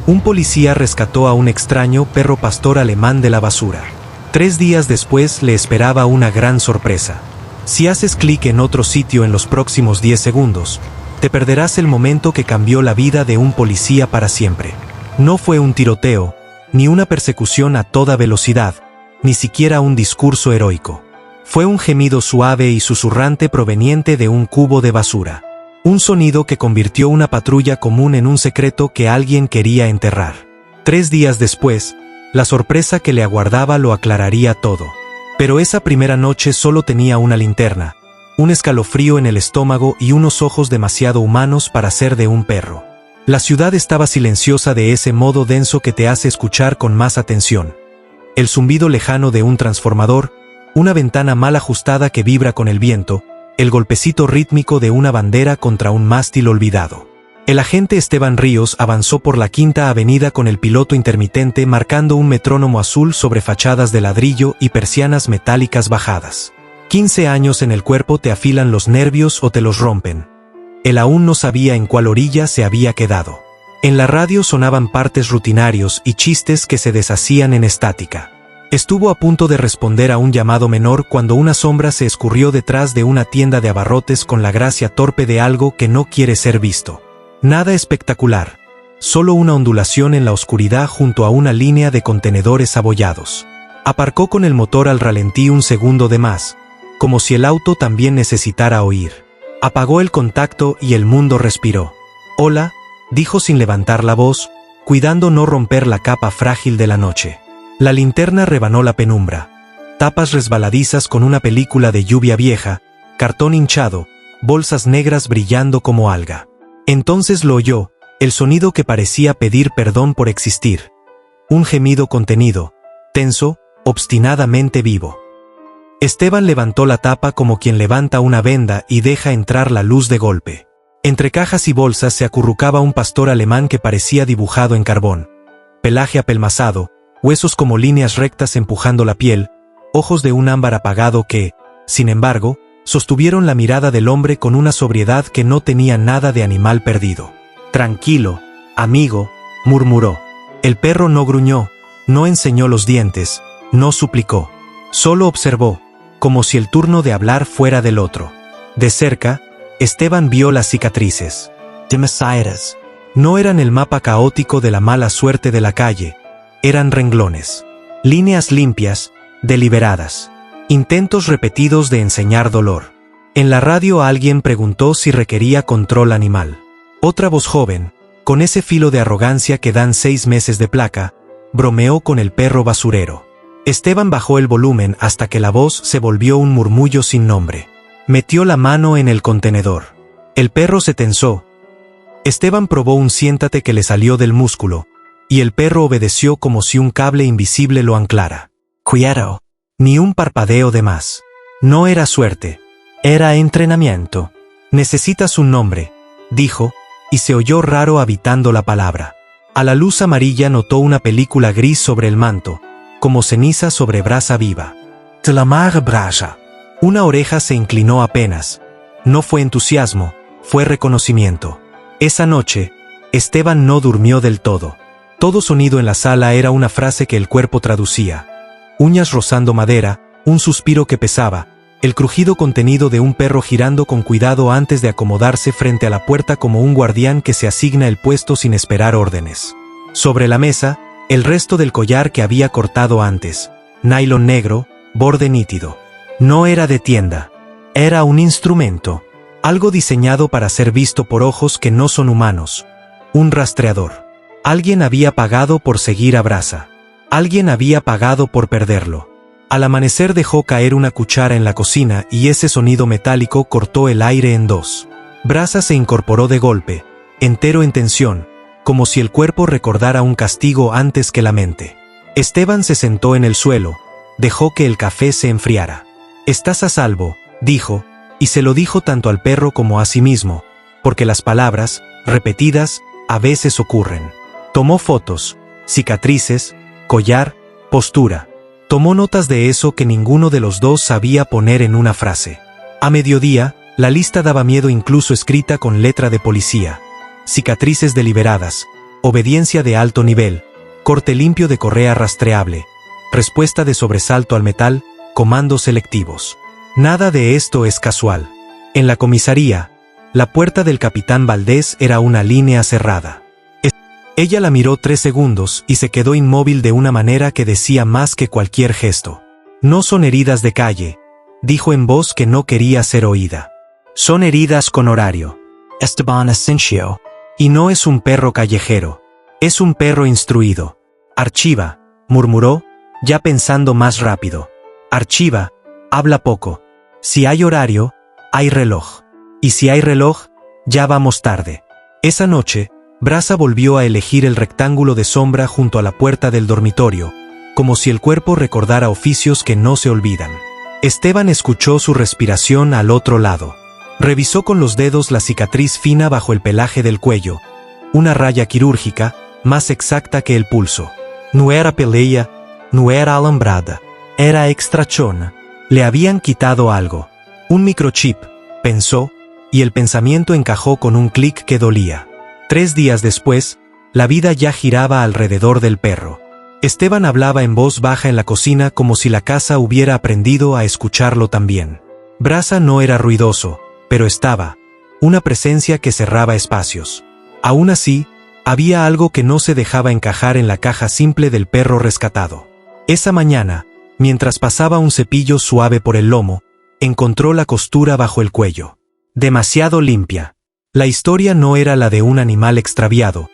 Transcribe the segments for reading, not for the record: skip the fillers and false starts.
Un policía rescató a un extraño perro pastor alemán de la basura. 3 días después le esperaba una gran sorpresa. Si haces clic en otro sitio en los próximos 10 segundos, te perderás el momento que cambió la vida de un policía para siempre. No fue un tiroteo, ni una persecución a toda velocidad, ni siquiera un discurso heroico. Fue un gemido suave y susurrante proveniente de un cubo de basura. Un sonido que convirtió una patrulla común en un secreto que alguien quería enterrar. 3 días después, la sorpresa que le aguardaba lo aclararía todo. Pero esa primera noche solo tenía una linterna, un escalofrío en el estómago y unos ojos demasiado humanos para ser de un perro. La ciudad estaba silenciosa de ese modo denso que te hace escuchar con más atención. El zumbido lejano de un transformador, una ventana mal ajustada que vibra con el viento, el golpecito rítmico de una bandera contra un mástil olvidado. El agente Esteban Ríos avanzó por la Quinta Avenida con el piloto intermitente marcando un metrónomo azul sobre fachadas de ladrillo y persianas metálicas bajadas. 15 años en el cuerpo te afilan los nervios o te los rompen. Él aún no sabía en cuál orilla se había quedado. En la radio sonaban partes rutinarios y chistes que se deshacían en estática. Estuvo a punto de responder a un llamado menor cuando una sombra se escurrió detrás de una tienda de abarrotes con la gracia torpe de algo que no quiere ser visto. Nada espectacular, solo una ondulación en la oscuridad junto a una línea de contenedores abollados. Aparcó con el motor al ralentí un segundo de más, como si el auto también necesitara oír. Apagó el contacto y el mundo respiró. «Hola», dijo sin levantar la voz, cuidando no romper la capa frágil de la noche. La linterna rebanó la penumbra. Tapas resbaladizas con una película de lluvia vieja, cartón hinchado, bolsas negras brillando como alga. Entonces lo oyó, el sonido que parecía pedir perdón por existir. Un gemido contenido, tenso, obstinadamente vivo. Esteban levantó la tapa como quien levanta una venda y deja entrar la luz de golpe. Entre cajas y bolsas se acurrucaba un pastor alemán que parecía dibujado en carbón. Pelaje apelmazado, huesos como líneas rectas empujando la piel, ojos de un ámbar apagado que, sin embargo, sostuvieron la mirada del hombre con una sobriedad que no tenía nada de animal perdido. «Tranquilo, amigo», murmuró. El perro no gruñó, no enseñó los dientes, no suplicó. Solo observó, como si el turno de hablar fuera del otro. De cerca, Esteban vio las cicatrices. Demasiadas. No eran el mapa caótico de la mala suerte de la calle. Eran renglones. Líneas limpias, deliberadas. Intentos repetidos de enseñar dolor. En la radio alguien preguntó si requería control animal. Otra voz joven, con ese filo de arrogancia que dan 6 meses de placa, bromeó con el perro basurero. Esteban bajó el volumen hasta que la voz se volvió un murmullo sin nombre. Metió la mano en el contenedor. El perro se tensó. Esteban probó un siéntate que le salió del músculo, y el perro obedeció como si un cable invisible lo anclara. Cuidado. Ni un parpadeo de más. No era suerte. Era entrenamiento. Necesitas un nombre, dijo, y se oyó raro habitando la palabra. A la luz amarilla notó una película gris sobre el manto, como ceniza sobre brasa viva. «Te la mare brasa». Una oreja se inclinó apenas. No fue entusiasmo, fue reconocimiento. Esa noche, Esteban no durmió del todo. Todo sonido en la sala era una frase que el cuerpo traducía. Uñas rozando madera, un suspiro que pesaba, el crujido contenido de un perro girando con cuidado antes de acomodarse frente a la puerta como un guardián que se asigna el puesto sin esperar órdenes. Sobre la mesa, el resto del collar que había cortado antes, nylon negro, borde nítido. No era de tienda, era un instrumento, algo diseñado para ser visto por ojos que no son humanos. Un rastreador. Alguien había pagado por seguir a Brasa. Alguien había pagado por perderlo. Al amanecer dejó caer una cuchara en la cocina y ese sonido metálico cortó el aire en dos. Brasa se incorporó de golpe, entero en tensión, como si el cuerpo recordara un castigo antes que la mente. Esteban se sentó en el suelo, dejó que el café se enfriara. «Estás a salvo», dijo, y se lo dijo tanto al perro como a sí mismo, porque las palabras, repetidas, a veces ocurren. Tomó fotos, cicatrices, collar, postura. Tomó notas de eso que ninguno de los dos sabía poner en una frase. A mediodía, la lista daba miedo incluso escrita con letra de policía. Cicatrices deliberadas, obediencia de alto nivel, corte limpio de correa rastreable, respuesta de sobresalto al metal, comandos selectivos. Nada de esto es casual. En la comisaría, la puerta del capitán Valdés era una línea cerrada. Ella la miró 3 segundos y se quedó inmóvil de una manera que decía más que cualquier gesto. No son heridas de calle, dijo en voz que no quería ser oída. Son heridas con horario. Esteban Asensio. Y no es un perro callejero. Es un perro instruido. Archiva, murmuró, ya pensando más rápido. Archiva, habla poco. Si hay horario, hay reloj. Y si hay reloj, ya vamos tarde. Esa noche, Brasa volvió a elegir el rectángulo de sombra junto a la puerta del dormitorio, como si el cuerpo recordara oficios que no se olvidan. Esteban escuchó su respiración al otro lado. Revisó con los dedos la cicatriz fina bajo el pelaje del cuello, una raya quirúrgica, más exacta que el pulso. No era pelea, no era alambrada, era extrachona. Le habían quitado algo. Un microchip, pensó, y el pensamiento encajó con un clic que dolía. 3 días después, la vida ya giraba alrededor del perro. Esteban hablaba en voz baja en la cocina como si la casa hubiera aprendido a escucharlo también. Brasa no era ruidoso, pero estaba, una presencia que cerraba espacios. Aún así, había algo que no se dejaba encajar en la caja simple del perro rescatado. Esa mañana, mientras pasaba un cepillo suave por el lomo, encontró la costura bajo el cuello. Demasiado limpia. La historia no era la de un animal extraviado,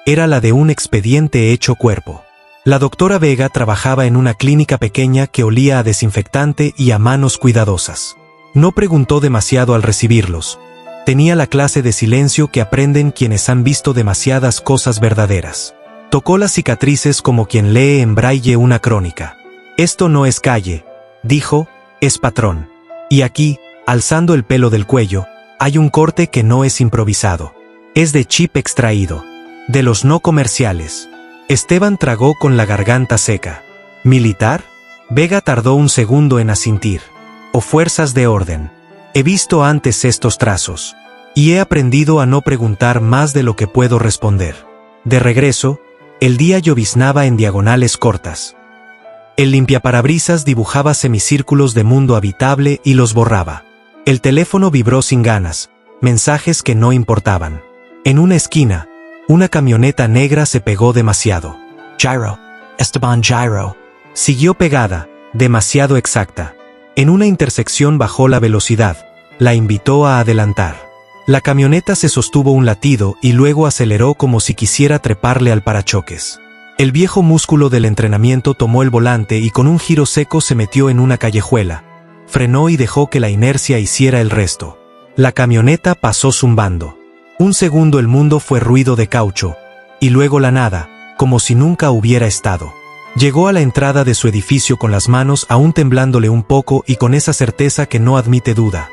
era la de un expediente hecho cuerpo. La doctora Vega trabajaba en una clínica pequeña que olía a desinfectante y a manos cuidadosas. No preguntó demasiado al recibirlos. Tenía la clase de silencio que aprenden quienes han visto demasiadas cosas verdaderas. Tocó las cicatrices como quien lee en braille una crónica. Esto no es calle, dijo, es patrón. Y aquí, alzando el pelo del cuello, hay un corte que no es improvisado. Es de chip extraído. De los no comerciales. Esteban tragó con la garganta seca. ¿Militar? Vega tardó un segundo en asintir. O fuerzas de orden. He visto antes estos trazos. Y he aprendido a no preguntar más de lo que puedo responder. De regreso, el día lloviznaba en diagonales cortas. El limpiaparabrisas dibujaba semicírculos de mundo habitable y los borraba. El teléfono vibró sin ganas, mensajes que no importaban. En una esquina, una camioneta negra se pegó demasiado. Gyro, Esteban Gyro. Siguió pegada, demasiado exacta. En una intersección bajó la velocidad, la invitó a adelantar. La camioneta se sostuvo un latido y luego aceleró como si quisiera treparle al parachoques. El viejo músculo del entrenamiento tomó el volante y con un giro seco se metió en una callejuela. Frenó y dejó que la inercia hiciera el resto. La camioneta pasó zumbando. Un segundo el mundo fue ruido de caucho, y luego la nada, como si nunca hubiera estado. Llegó a la entrada de su edificio con las manos aún temblándole un poco y con esa certeza que no admite duda.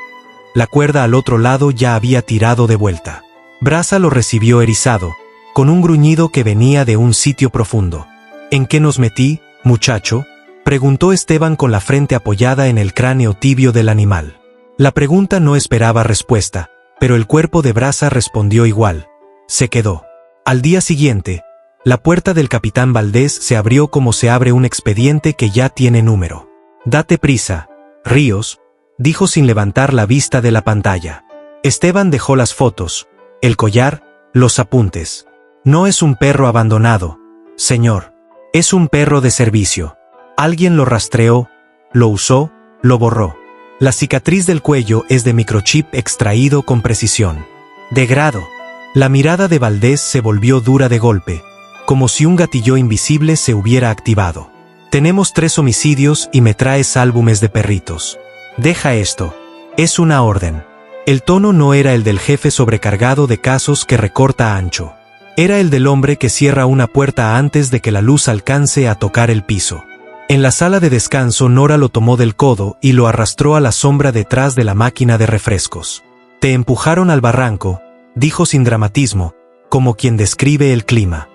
La cuerda al otro lado ya había tirado de vuelta. Brasa lo recibió erizado, con un gruñido que venía de un sitio profundo. ¿En qué nos metí, muchacho?, preguntó Esteban con la frente apoyada en el cráneo tibio del animal. La pregunta no esperaba respuesta, pero el cuerpo de Brasa respondió igual. Se quedó. Al día siguiente, la puerta del capitán Valdés se abrió como se abre un expediente que ya tiene número. Date prisa, Ríos, dijo sin levantar la vista de la pantalla. Esteban dejó las fotos, el collar, los apuntes. No es un perro abandonado, señor. Es un perro de servicio. Alguien lo rastreó, lo usó, lo borró. La cicatriz del cuello es de microchip extraído con precisión. De grado. La mirada de Valdés se volvió dura de golpe, como si un gatillo invisible se hubiera activado. Tenemos 3 homicidios y me traes álbumes de perritos. Deja esto. Es una orden. El tono no era el del jefe sobrecargado de casos que recorta ancho. Era el del hombre que cierra una puerta antes de que la luz alcance a tocar el piso. En la sala de descanso Nora lo tomó del codo y lo arrastró a la sombra detrás de la máquina de refrescos. Te empujaron al barranco, dijo sin dramatismo, como quien describe el clima.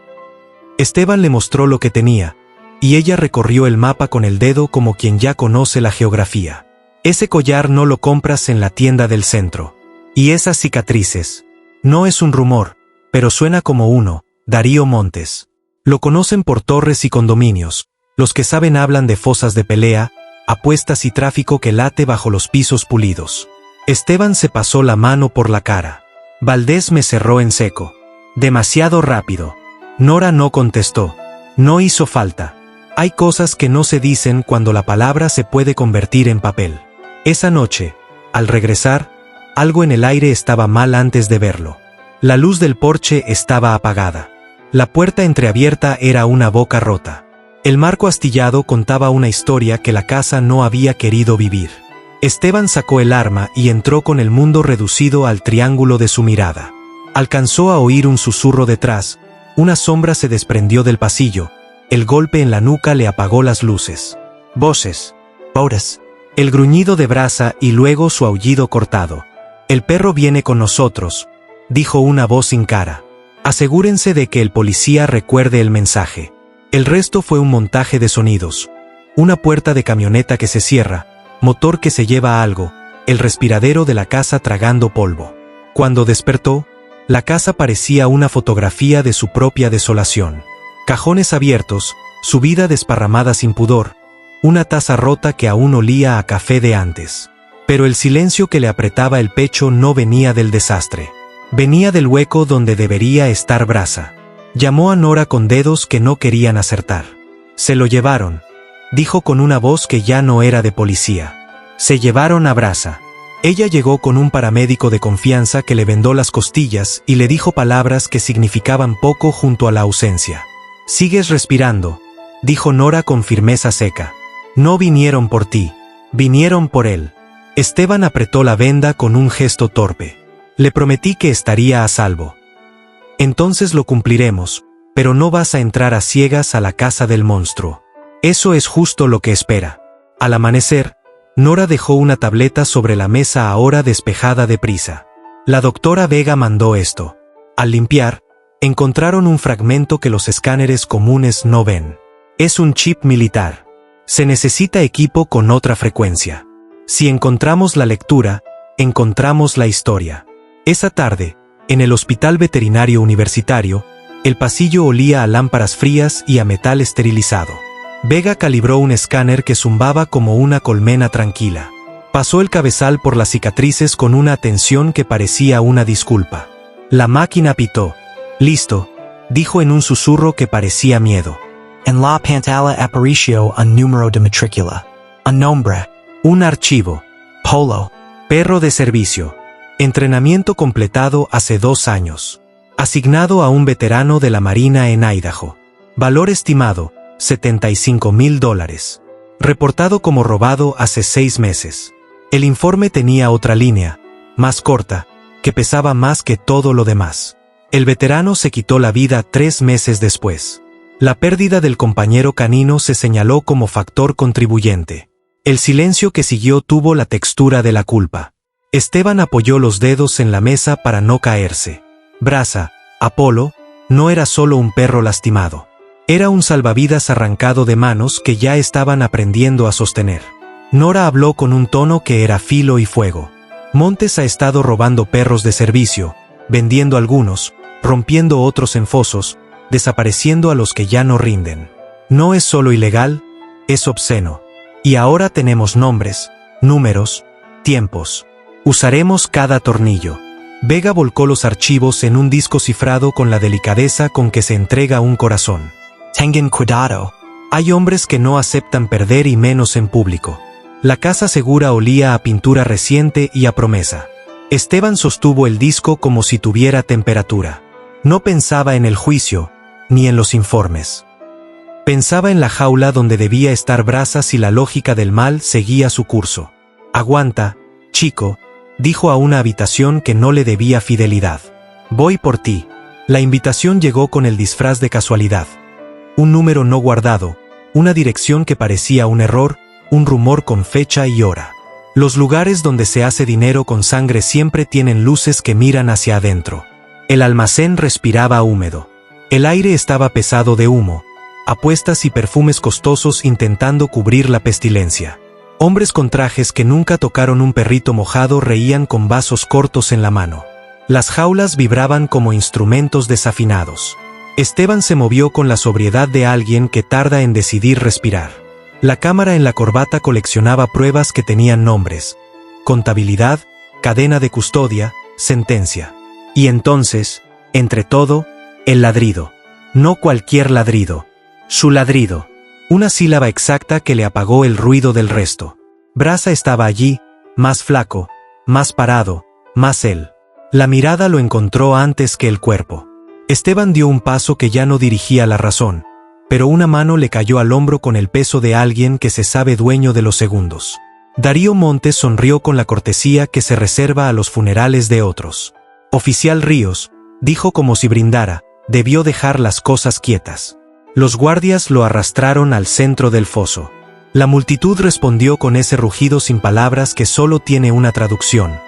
Esteban le mostró lo que tenía, y ella recorrió el mapa con el dedo como quien ya conoce la geografía. Ese collar no lo compras en la tienda del centro. Y esas cicatrices. No es un rumor, pero suena como uno, Darío Montes. Lo conocen por torres y condominios. Los que saben hablan de fosas de pelea, apuestas y tráfico que late bajo los pisos pulidos. Esteban se pasó la mano por la cara. Valdés me cerró en seco. Demasiado rápido. Nora no contestó. No hizo falta. Hay cosas que no se dicen cuando la palabra se puede convertir en papel. Esa noche, al regresar, algo en el aire estaba mal antes de verlo. La luz del porche estaba apagada. La puerta entreabierta era una boca rota. El marco astillado contaba una historia que la casa no había querido vivir. Esteban sacó el arma y entró con el mundo reducido al triángulo de su mirada. Alcanzó a oír un susurro detrás, una sombra se desprendió del pasillo, el golpe en la nuca le apagó las luces. Voces. Horas. El gruñido de Brasa y luego su aullido cortado. El perro viene con nosotros, dijo una voz sin cara. Asegúrense de que el policía recuerde el mensaje. El resto fue un montaje de sonidos. Una puerta de camioneta que se cierra, motor que se lleva algo, el respiradero de la casa tragando polvo. Cuando despertó, la casa parecía una fotografía de su propia desolación. Cajones abiertos, su vida desparramada sin pudor, una taza rota que aún olía a café de antes. Pero el silencio que le apretaba el pecho no venía del desastre. Venía del hueco donde debería estar Brasa. Llamó a Nora con dedos que no querían acertar. Se lo llevaron, dijo con una voz que ya no era de policía. Se llevaron a Brasa. Ella llegó con un paramédico de confianza que le vendó las costillas y le dijo palabras que significaban poco junto a la ausencia. Sigues respirando, dijo Nora con firmeza seca. No vinieron por ti, vinieron por él. Esteban apretó la venda con un gesto torpe. Le prometí que estaría a salvo. Entonces lo cumpliremos, pero no vas a entrar a ciegas a la casa del monstruo. Eso es justo lo que espera. Al amanecer, Nora dejó una tableta sobre la mesa ahora despejada de prisa. La doctora Vega mandó esto. Al limpiar, encontraron un fragmento que los escáneres comunes no ven. Es un chip militar. Se necesita equipo con otra frecuencia. Si encontramos la lectura, encontramos la historia. Esa tarde, en el Hospital Veterinario Universitario, el pasillo olía a lámparas frías y a metal esterilizado. Vega calibró un escáner que zumbaba como una colmena tranquila. Pasó el cabezal por las cicatrices con una atención que parecía una disculpa. La máquina pitó. Listo, dijo en un susurro que parecía miedo. En la pantalla apareció un número de matrícula. Un nombre. Un archivo. Polo. Perro de servicio. Entrenamiento completado hace 2 años. Asignado a un veterano de la Marina en Idaho. Valor estimado, $75,000. Reportado como robado hace 6 meses. El informe tenía otra línea, más corta, que pesaba más que todo lo demás. El veterano se quitó la vida 3 meses después. La pérdida del compañero canino se señaló como factor contribuyente. El silencio que siguió tuvo la textura de la culpa. Esteban apoyó los dedos en la mesa para no caerse. Brasa, Apolo, no era solo un perro lastimado. Era un salvavidas arrancado de manos que ya estaban aprendiendo a sostener. Nora habló con un tono que era filo y fuego. Montes ha estado robando perros de servicio, vendiendo algunos, rompiendo otros en fosos, desapareciendo a los que ya no rinden. No es solo ilegal, es obsceno. Y ahora tenemos nombres, números, tiempos. Usaremos cada tornillo. Vega volcó los archivos en un disco cifrado con la delicadeza con que se entrega un corazón. Tengan cuidado. Hay hombres que no aceptan perder y menos en público. La casa segura olía a pintura reciente y a promesa. Esteban sostuvo el disco como si tuviera temperatura. No pensaba en el juicio, ni en los informes. Pensaba en la jaula donde debía estar Brasa si la lógica del mal seguía su curso. Aguanta, chico, dijo a una habitación que no le debía fidelidad. Voy por ti. La invitación llegó con el disfraz de casualidad. Un número no guardado, una dirección que parecía un error, un rumor con fecha y hora. Los lugares donde se hace dinero con sangre siempre tienen luces que miran hacia adentro. El almacén respiraba húmedo. El aire estaba pesado de humo, apuestas y perfumes costosos intentando cubrir la pestilencia. Hombres con trajes que nunca tocaron un perrito mojado reían con vasos cortos en la mano. Las jaulas vibraban como instrumentos desafinados. Esteban se movió con la sobriedad de alguien que tarda en decidir respirar. La cámara en la corbata coleccionaba pruebas que tenían nombres: contabilidad, cadena de custodia, sentencia. Y entonces, entre todo, el ladrido. No cualquier ladrido. Su ladrido. Una sílaba exacta que le apagó el ruido del resto. Brasa estaba allí, más flaco, más parado, más él. La mirada lo encontró antes que el cuerpo. Esteban dio un paso que ya no dirigía la razón, pero una mano le cayó al hombro con el peso de alguien que se sabe dueño de los segundos. Darío Montes sonrió con la cortesía que se reserva a los funerales de otros. Oficial Ríos, dijo como si brindara, debió dejar las cosas quietas. Los guardias lo arrastraron al centro del foso. La multitud respondió con ese rugido sin palabras que solo tiene una traducción: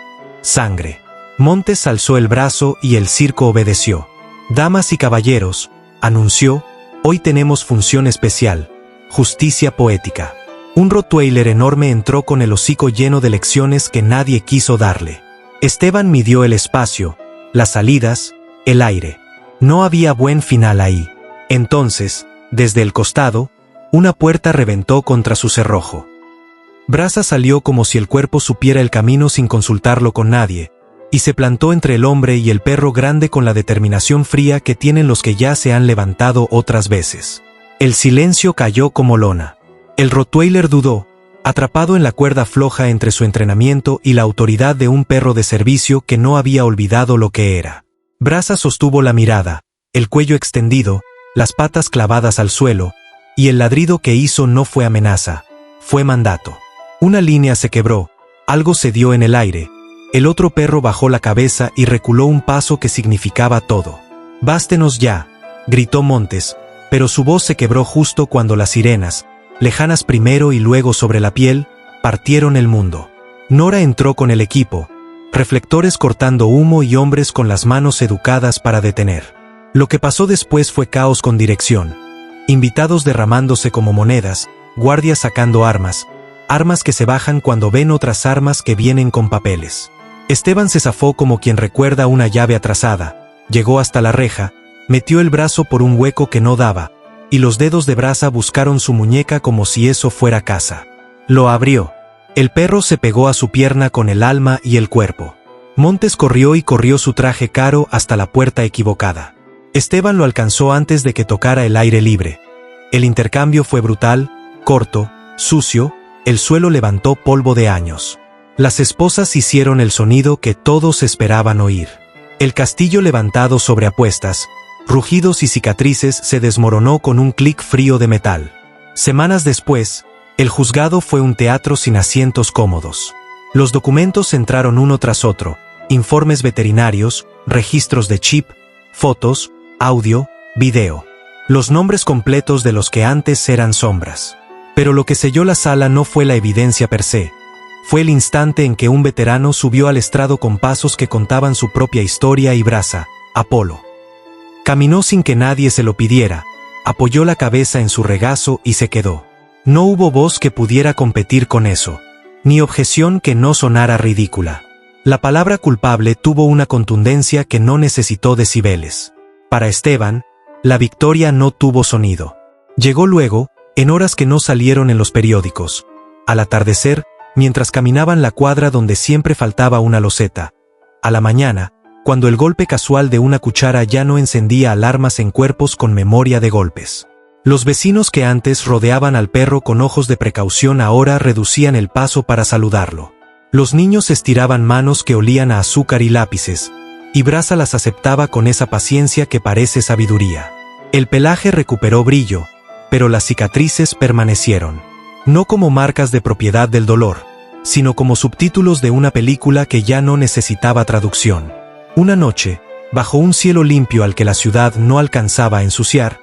sangre. Montes alzó el brazo y el circo obedeció. Damas y caballeros, anunció, hoy tenemos función especial, justicia poética. Un Rottweiler enorme entró con el hocico lleno de lecciones que nadie quiso darle. Esteban midió el espacio, las salidas, el aire. No había buen final ahí. Entonces, desde el costado, una puerta reventó contra su cerrojo. Brasa salió como si el cuerpo supiera el camino sin consultarlo con nadie, y se plantó entre el hombre y el perro grande con la determinación fría que tienen los que ya se han levantado otras veces. El silencio cayó como lona. El Rottweiler dudó, atrapado en la cuerda floja entre su entrenamiento y la autoridad de un perro de servicio que no había olvidado lo que era. Brasa sostuvo la mirada, el cuello extendido, las patas clavadas al suelo, y el ladrido que hizo no fue amenaza, fue mandato. Una línea se quebró, algo se dio en el aire, el otro perro bajó la cabeza y reculó un paso que significaba todo. «Bástenos ya», gritó Montes, pero su voz se quebró justo cuando las sirenas, lejanas primero y luego sobre la piel, partieron el mundo. Nora entró con el equipo, reflectores cortando humo y hombres con las manos educadas para detener. Lo que pasó después fue caos con dirección. Invitados derramándose como monedas, guardias sacando armas que se bajan cuando ven otras armas que vienen con papeles. Esteban se zafó como quien recuerda una llave atrasada, llegó hasta la reja, metió el brazo por un hueco que no daba, y los dedos de Brasa buscaron su muñeca como si eso fuera casa. Lo abrió. El perro se pegó a su pierna con el alma y el cuerpo. Montes corrió y corrió su traje caro hasta la puerta equivocada. Esteban lo alcanzó antes de que tocara el aire libre. El intercambio fue brutal, corto, sucio, el suelo levantó polvo de años. Las esposas hicieron el sonido que todos esperaban oír. El castillo levantado sobre apuestas, rugidos y cicatrices se desmoronó con un clic frío de metal. Semanas después, el juzgado fue un teatro sin asientos cómodos. Los documentos entraron uno tras otro, informes veterinarios, registros de chip, fotos, audio, video. Los nombres completos de los que antes eran sombras. Pero lo que selló la sala no fue la evidencia per se. Fue el instante en que un veterano subió al estrado con pasos que contaban su propia historia y Brasa, Apolo. Caminó sin que nadie se lo pidiera, apoyó la cabeza en su regazo y se quedó. No hubo voz que pudiera competir con eso, ni objeción que no sonara ridícula. La palabra culpable tuvo una contundencia que no necesitó decibeles. Para Esteban, la victoria no tuvo sonido. Llegó luego, en horas que no salieron en los periódicos, al atardecer, mientras caminaban la cuadra donde siempre faltaba una loseta. A la mañana, cuando el golpe casual de una cuchara ya no encendía alarmas en cuerpos con memoria de golpes. Los vecinos que antes rodeaban al perro con ojos de precaución ahora reducían el paso para saludarlo. Los niños estiraban manos que olían a azúcar y lápices, y Brasa las aceptaba con esa paciencia que parece sabiduría. El pelaje recuperó brillo, pero las cicatrices permanecieron. No como marcas de propiedad del dolor, sino como subtítulos de una película que ya no necesitaba traducción. Una noche, bajo un cielo limpio al que la ciudad no alcanzaba a ensuciar,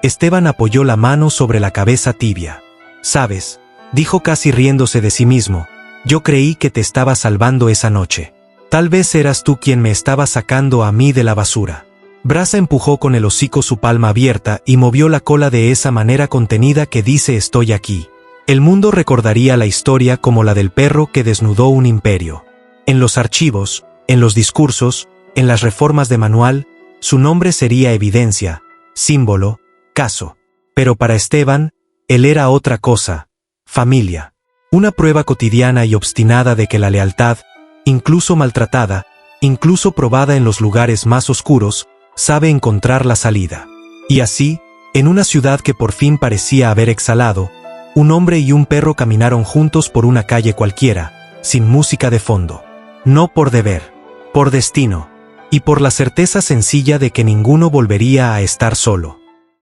Esteban apoyó la mano sobre la cabeza tibia. «Sabes», dijo casi riéndose de sí mismo, «yo creí que te estaba salvando esa noche. Tal vez eras tú quien me estaba sacando a mí de la basura». Brasa empujó con el hocico su palma abierta y movió la cola de esa manera contenida que dice «estoy aquí». El mundo recordaría la historia como la del perro que desnudó un imperio. En los archivos, en los discursos, en las reformas de manual, su nombre sería evidencia, símbolo, caso. Pero para Esteban, él era otra cosa, familia. Una prueba cotidiana y obstinada de que la lealtad, incluso maltratada, incluso probada en los lugares más oscuros, sabe encontrar la salida. Y así, en una ciudad que por fin parecía haber exhalado, un hombre y un perro caminaron juntos por una calle cualquiera, sin música de fondo. No por deber, por destino, y por la certeza sencilla de que ninguno volvería a estar solo.